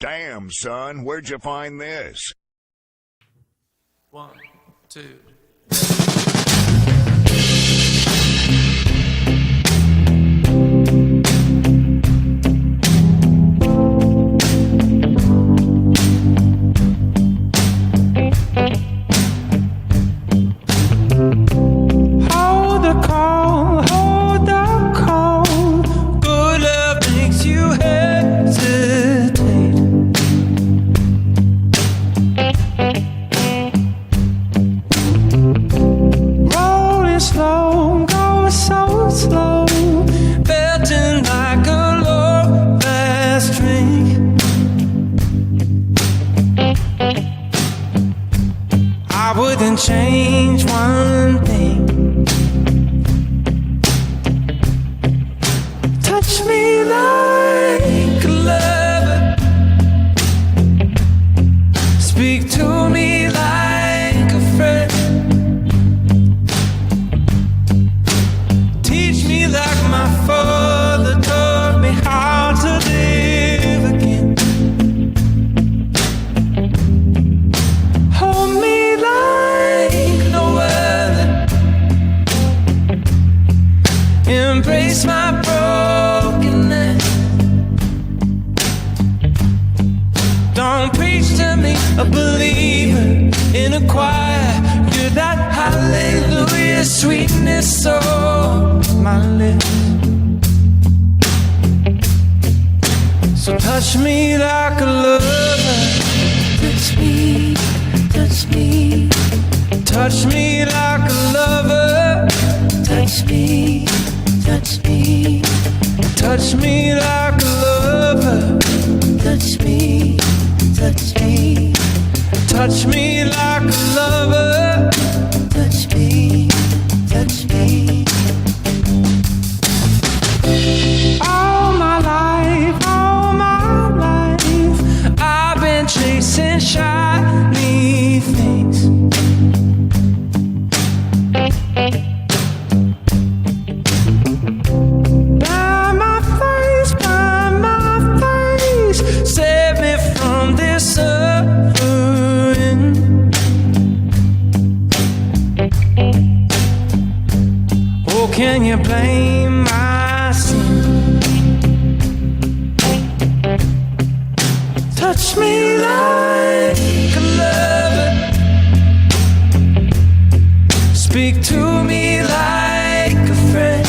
Damn, son, where'd you find this? 1, 2. I wouldn't change one thing. Touch me like a lover. Speak to me like a friend. Teach me like my father taught me how to live again. Hold me like no other. Embrace my brokenness. Don't preach to me, a believer in a choir. You're that hallelujah sweetness on my lips. So touch me like a lover. Touch me, touch me. Touch me like a lover. Touch me, touch me. Touch me like a lover. Touch me, touch me. Touch me like a lover. Touch me, touch me. All my life, I've been chasing shiny things. By my face, save me from this suffering. Oh, can you blame my sin? Touch me like a lover. Speak to me like a friend.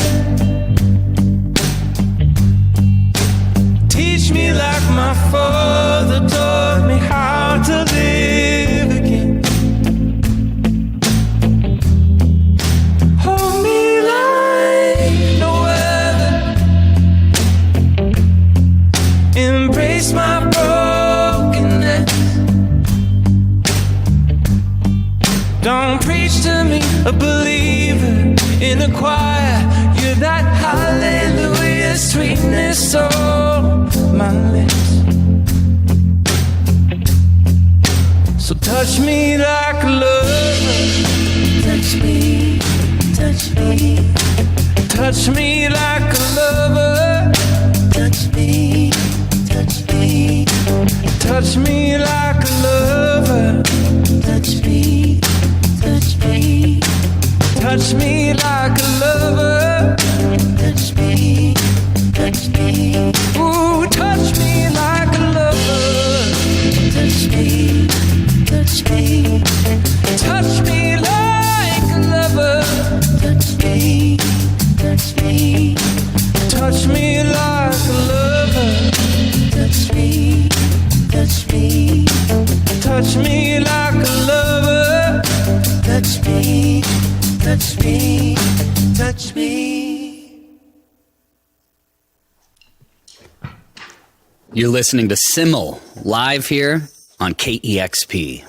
Teach me like my father taught me how to live again. Hold me like no other. Embrace my brokenness. Don't preach to me, a believer in a choir. You're that hallelujah sweetness on my lips. So touch me like a lover. Touch me, touch me. Touch me like a lover. Touch me, touch me. Touch me like a lover. Touch me, touch me. Touch me like a lover. Touch me, touch me. Ooh, touch me like a lover. Touch me, touch me. Touch me like a lover. Touch me, touch me. Touch me like a lover. Touch me, touch me. Touch me like a lover. Touch me, touch me, touch me. You're listening to SYML live here on KEXP.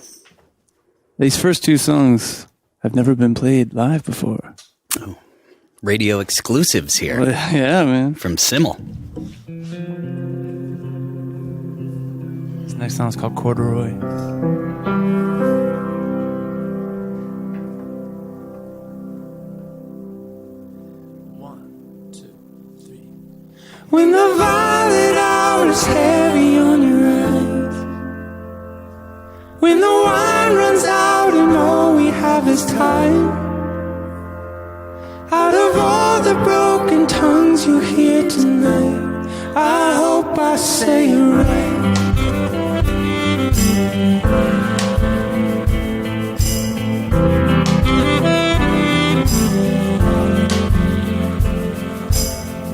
These first two songs have never been played live before. Oh, radio exclusives here. Well, yeah, man. From SYML. This next song is called Corduroy. When the violet hour is heavy on your eyes, When the wine runs out and all we have is time, out of all the broken tongues you hear tonight, I hope I say it right.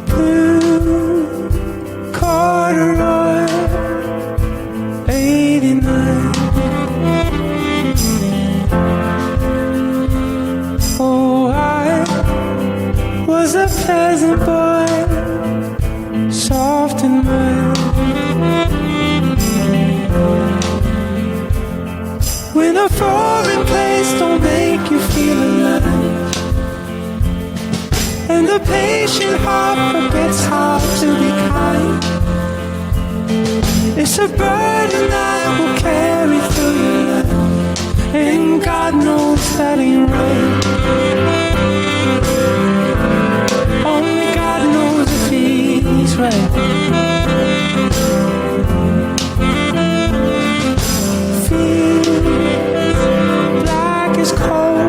Blue Corduroy 89. Oh, I was a peasant boy, soft and mild. When a foreign place don't make you feel alive, and the patient heart forgets how to be kind, it's a burden I will carry through your life, and God knows that ain't right. Only God knows if He's right. Feels black as coal,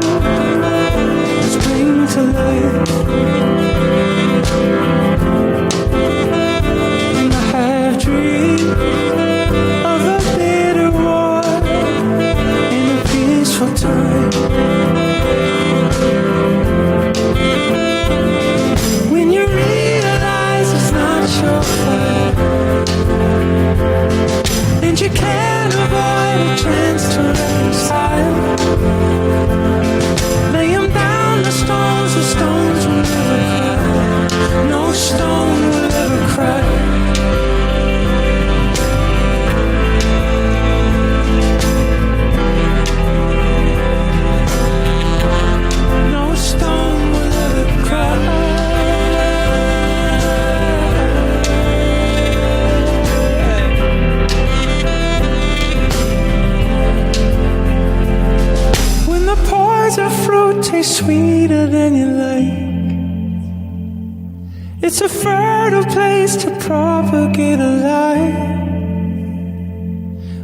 spring to life. And I have dreamed of a bitter war in a peaceful time. When you realize it's not your fault, and you can't avoid a chance to reconcile, lay 'em down, the stones will never cry. No stone will ever cry. No stone will ever cry. When the pours of fruit taste sweeter than you like, it's a fertile place to propagate a lie.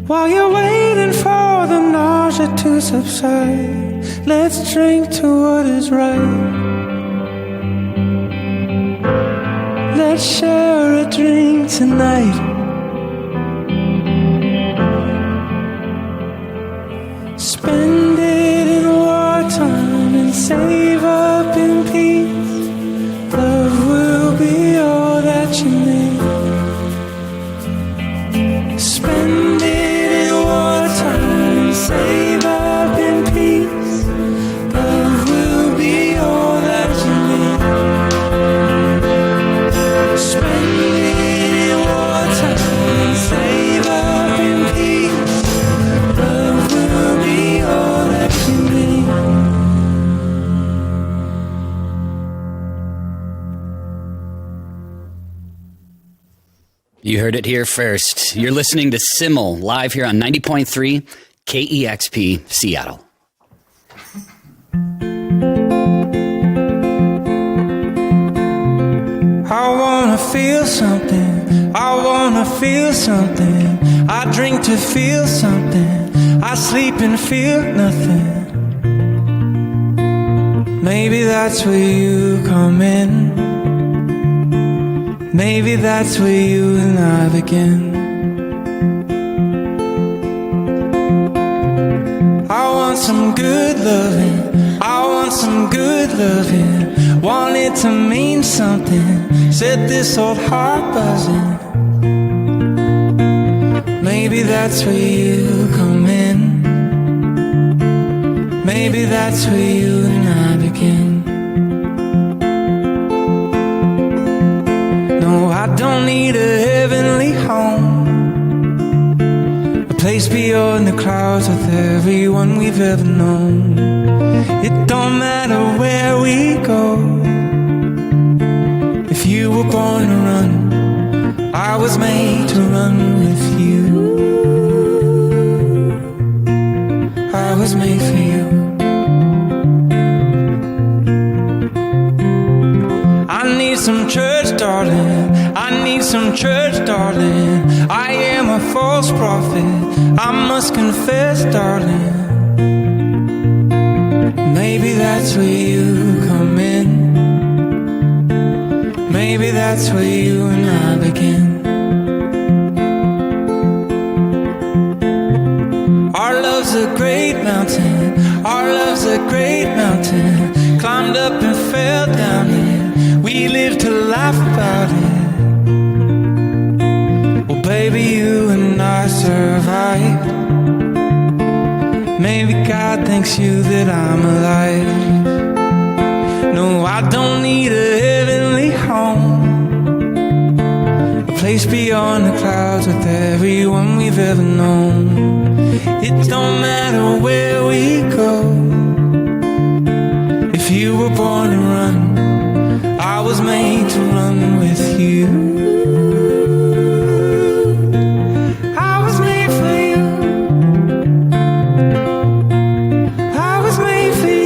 While you're waiting for the nausea to subside, let's drink to what is right. Let's share a drink tonight. Spend it in wartime and save up in peace. Love will be all that you need. Spend it in wartime and save up in peace. Love will be all that you need. Spend it in wartime and save up in peace. Love will be all that you need. You heard it here first. You're listening to SYML live here on 90.3 KEXP Seattle. I wanna feel something, I wanna feel something. I drink to feel something, I sleep and feel nothing. Maybe that's where you come in. Maybe that's where you and I begin. I want some good loving, I want some good loving. Want it to mean something, set this old heart buzzing. Maybe that's where you come in. Maybe that's where you and I begin. No, I don't need a heavenly home, a place beyond the clouds with everyone we've ever known. It don't matter where we go. If you were born to run, I was made to run with you. I was made for you. I need some church, darling. I need some church, darling. I am a false prophet. I must confess, darling, maybe that's where you come in. Maybe that's where you and I begin. Our love's a great mountain. Our love's a great mountain. Climbed up and fell down it. We live to laugh about it. Well, baby, you and I survived. Maybe God thanks you that I'm alive. No, I don't need a heavenly home, a place beyond the clouds with everyone we've ever known. It don't matter where we go. If you were born to run, I was made to run with you. I was made for you. I was made for you.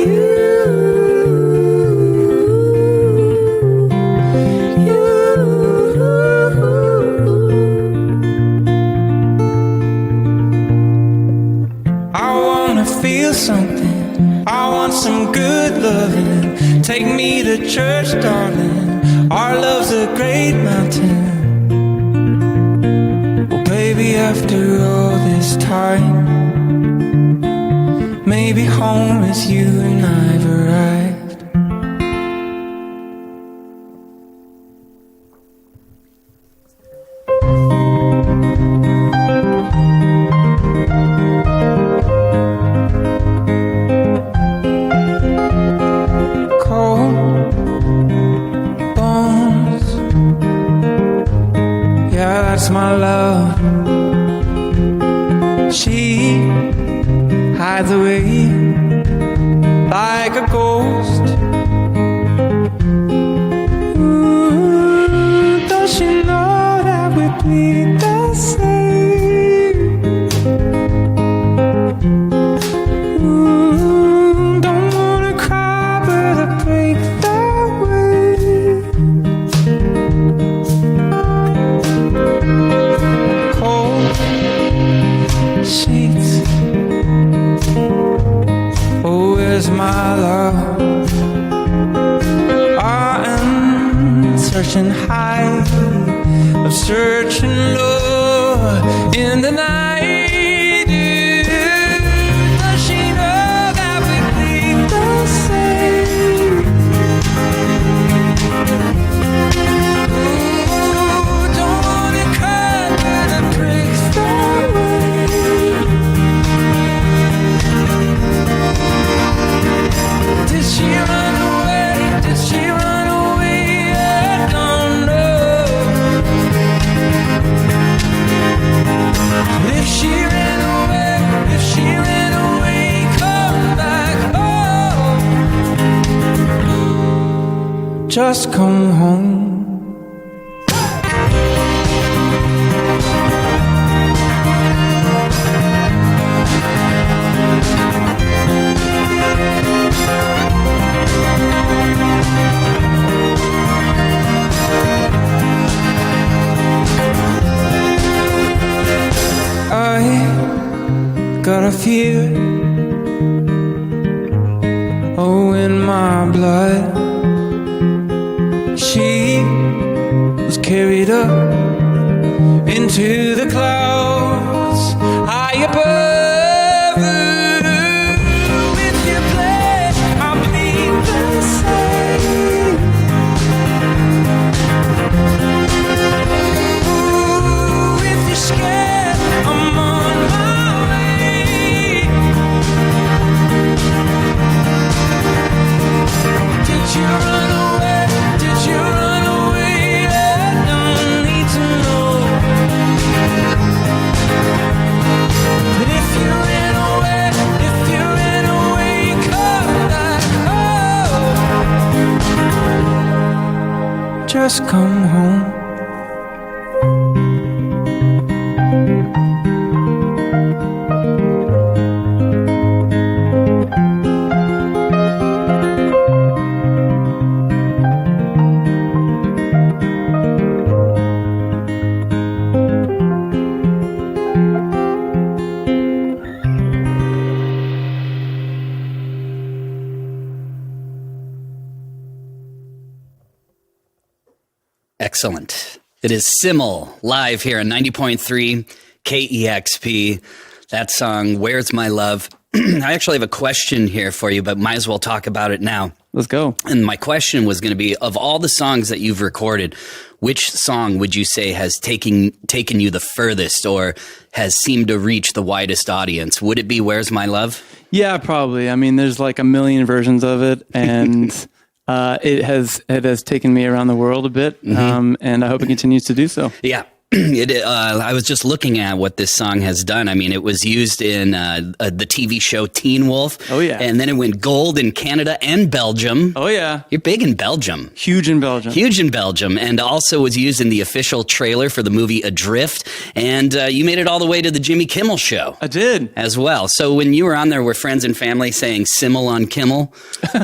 Feel something, I want some good loving. Take me to church, darling. Our love's a great mountain. Well, baby, after all this time, maybe home is you and I've arrived. That's my love. She hides away like a ghost. Ooh, don't she know that we bleed the same? Ooh, don't wanna cry, but I break that way. Sheets. Oh, where's my love? I am searching high, I'm searching low in the night. Does she know that we bleed the same? Ooh, don't wanna cry, but it breaks that way. Did she run away? Did she run away? I don't know. If she ran away, come back home. Just come home. Got a fear, oh, in my blood. She was carried up into the clouds high above. If you play, I'll bleed the same. Ooh, if you're scared, I'm on my Did you run away? Did you run away? I don't need to know. But if you ran away, come back home. Just come home. Excellent. It is SYML live here on 90.3 KEXP. That song, Where's My Love? I actually have a question here for you, but might as well talk about it now. Let's go. And my question was going to be, of all the songs that you've recorded, which song would you say has taken you the furthest or has seemed to reach the widest audience? Would it be Where's My Love? Yeah, probably. I mean, there's like a million versions of it, and it has taken me around the world a bit, and I hope it continues to do so. Yeah. I was just looking at what this song has done. I mean, it was used in the TV show Teen Wolf. Oh, yeah. And then it went gold in Canada and Belgium. Oh, yeah. You're big in Belgium. Huge in Belgium. Huge in Belgium. And also was used in the official trailer for the movie Adrift. And you made it all the way to the Jimmy Kimmel show. I did. As well. So when you were on there, were friends and family saying SYML on Kimmel?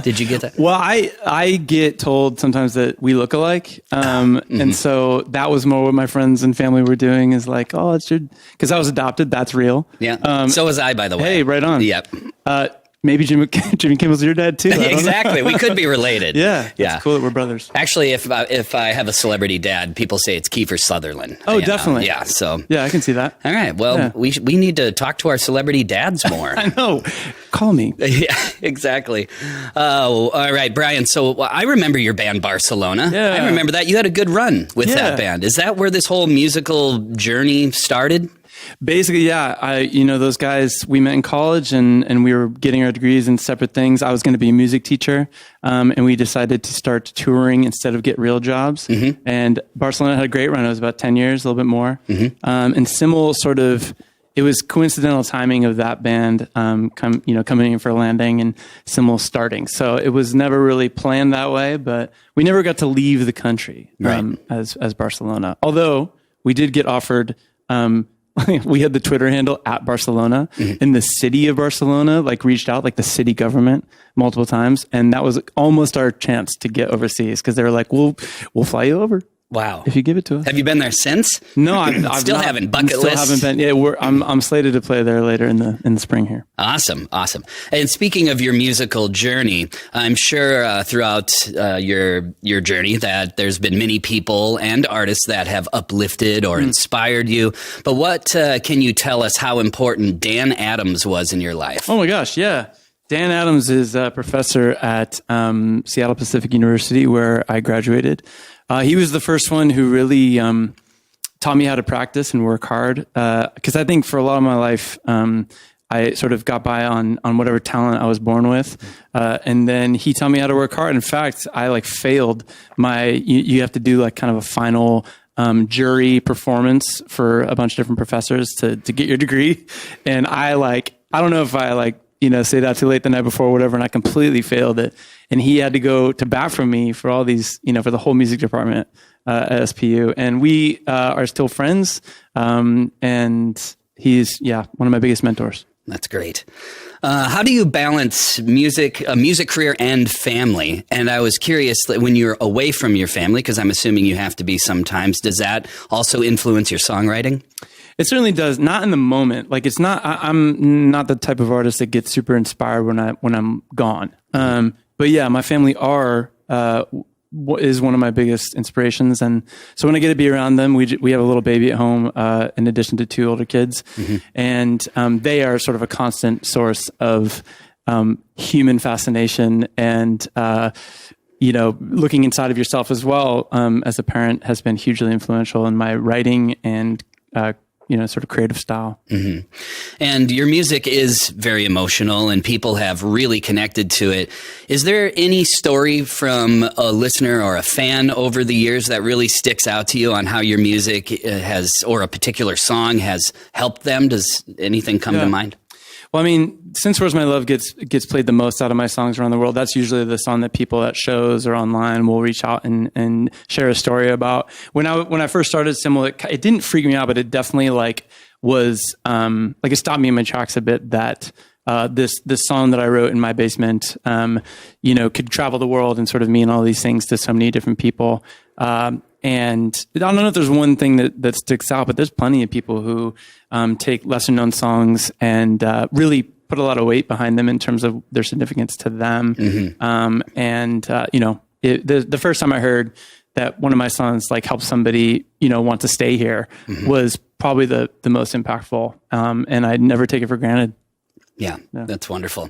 Did you get that? Well, I get told sometimes that we look alike. And so that was more what my friends and family were doing, is like, oh, it's your, because I was adopted. That's real. Yeah. So was I, by the way. Hey, right on. Yep. Maybe Jimmy Kimmel's your dad too. Exactly. We could be related. Yeah. It's cool that we're brothers. Actually, if I have a celebrity dad, people say it's Kiefer Sutherland. Oh, definitely. Yeah. So. Yeah, I can see that. All right. Well, we need to talk to our celebrity dads more. I know. Call me. Yeah, exactly. Oh, all right, Brian. So I remember your band Barcelona. Yeah. I remember that. You had a good run with that band. Is that where this whole musical journey started? Basically, yeah. Those guys, we met in college and we were getting our degrees in separate things. I was going to be a music teacher, and we decided to start touring instead of get real jobs. And Barcelona had a great run. It was about 10 years, a little bit more. And SYML it was coincidental timing of that band coming in for a landing and SYML starting. So it was never really planned that way, but we never got to leave the country as Barcelona. Although we did get offered... we had the Twitter handle at Barcelona, and the city of Barcelona reached out, the city government, multiple times, and that was almost our chance to get overseas, because they were like, we'll fly you over. Wow! If you give it to us. Have you been there since? No, I've still not, haven't. Bucket list. Still haven't been. Yeah, I'm slated to play there later in the spring here. Awesome. And speaking of your musical journey, I'm sure throughout your journey that there's been many people and artists that have uplifted or inspired you. But what can you tell us how important Dan Adams was in your life? Oh my gosh, yeah. Dan Adams is a professor at Seattle Pacific University, where I graduated. He was the first one who really taught me how to practice and work hard. Because I think for a lot of my life, I sort of got by on whatever talent I was born with. And then he taught me how to work hard. In fact, I failed you have to do kind of a final jury performance for a bunch of different professors to get your degree. And I don't know if I stayed out too late the night before or whatever, and I completely failed it. And he had to go to bat for me for all these, for the whole music department at SPU. And we are still friends. And he's, one of my biggest mentors. That's great. How do you balance a music career and family? And I was curious that when you're away from your family, because I'm assuming you have to be sometimes, does that also influence your songwriting? It certainly does. Not in the moment. I'm not the type of artist that gets super inspired when I'm gone. But yeah, my family is one of my biggest inspirations, and so when I get to be around them, we have a little baby at home, in addition to two older kids, and they are sort of a constant source of human fascination and looking inside of yourself as well. As a parent, has been hugely influential in my writing and sort of creative style. And your music is very emotional and people have really connected to it. Is there any story from a listener or a fan over the years that really sticks out to you on how your music or a particular song has helped them? Does anything come to mind? Well, I mean, since Where's My Love gets played the most out of my songs around the world, that's usually the song that people at shows or online will reach out and share a story about. When I first started SYML, it didn't freak me out, but it definitely was it stopped me in my tracks a bit that this song that I wrote in my basement, could travel the world and sort of mean all these things to so many different people. And I don't know if there's one thing that sticks out, but there's plenty of people who take lesser known songs and really put a lot of weight behind them in terms of their significance to them. The first time I heard that one of my songs like helped somebody, want to stay here was probably the most impactful. And I'd never take it for granted. Yeah, that's wonderful.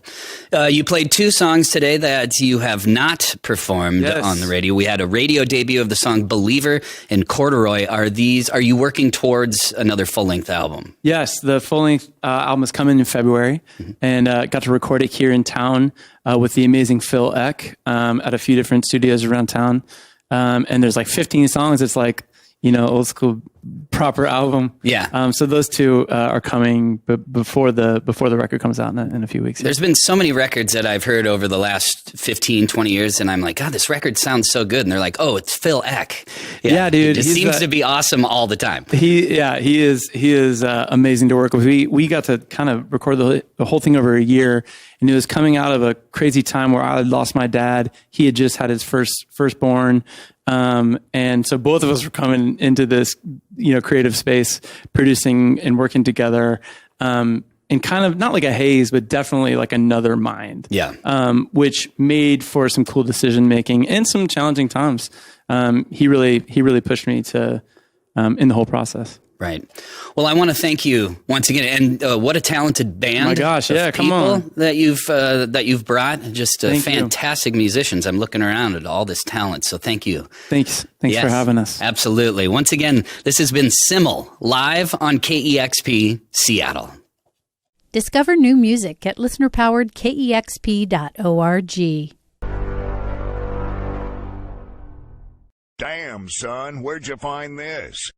You played 2 songs today that you have not performed on the radio. We had a radio debut of the song Believer and Corduroy. Are you working towards another full-length album? Yes, the full-length album is coming in February, and got to record it here in town with the amazing Phil Eck at a few different studios around town. And there's like 15 songs. It's like, old school proper album. Yeah. So those 2 are coming before the record comes out in a few weeks. There's been so many records that I've heard over the last 15, 20 years, and I'm like, God, this record sounds so good. And they're like, oh, it's Phil Eck. Yeah, dude. He just seems to be awesome all the time. He is amazing to work with. We got to kind of record the whole thing over a year, and it was coming out of a crazy time where I had lost my dad. He had just had his firstborn. And so both of us were coming into this, creative space, producing and working together, in kind of not like a haze, but definitely like another mind. Yeah. Which made for some cool decision making and some challenging times. He really pushed me to, in the whole process. Right. Well, I want to thank you once again, and what a talented band! Oh my gosh, yeah, come on, that you've brought. Just fantastic musicians. I'm looking around at all this talent, so thank you. Thanks for having us. Absolutely. Once again, this has been SYML live on KEXP Seattle. Discover new music at listenerpowered.kexp.org. Damn, son, where'd you find this?